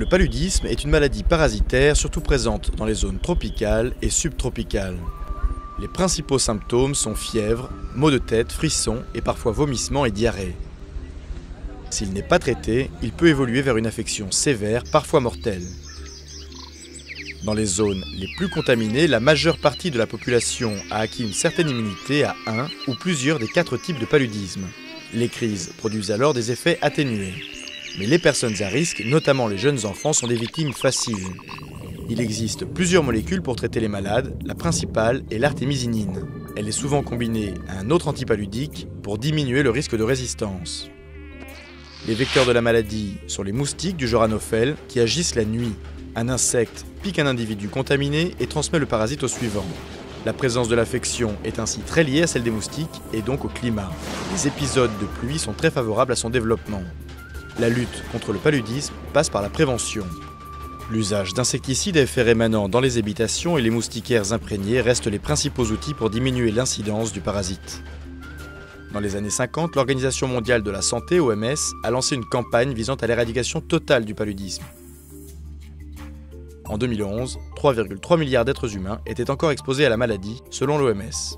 Le paludisme est une maladie parasitaire surtout présente dans les zones tropicales et subtropicales. Les principaux symptômes sont fièvre, maux de tête, frissons et parfois vomissements et diarrhée. S'il n'est pas traité, il peut évoluer vers une infection sévère, parfois mortelle. Dans les zones les plus contaminées, la majeure partie de la population a acquis une certaine immunité à un ou plusieurs des 4 types de paludisme. Les crises produisent alors des effets atténués. Mais les personnes à risque, notamment les jeunes enfants, sont des victimes faciles. Il existe plusieurs molécules pour traiter les malades, la principale est l'artémisinine. Elle est souvent combinée à un autre antipaludique pour diminuer le risque de résistance. Les vecteurs de la maladie sont les moustiques du genre Anophèle qui agissent la nuit. Un insecte pique un individu contaminé et transmet le parasite au suivant. La présence de l'infection est ainsi très liée à celle des moustiques et donc au climat. Les épisodes de pluie sont très favorables à son développement. La lutte contre le paludisme passe par la prévention. L'usage d'insecticides à effet rémanent dans les habitations et les moustiquaires imprégnés restent les principaux outils pour diminuer l'incidence du parasite. Dans les années 50, l'Organisation mondiale de la santé, OMS, a lancé une campagne visant à l'éradication totale du paludisme. En 2011, 3,3 milliards d'êtres humains étaient encore exposés à la maladie, selon l'OMS.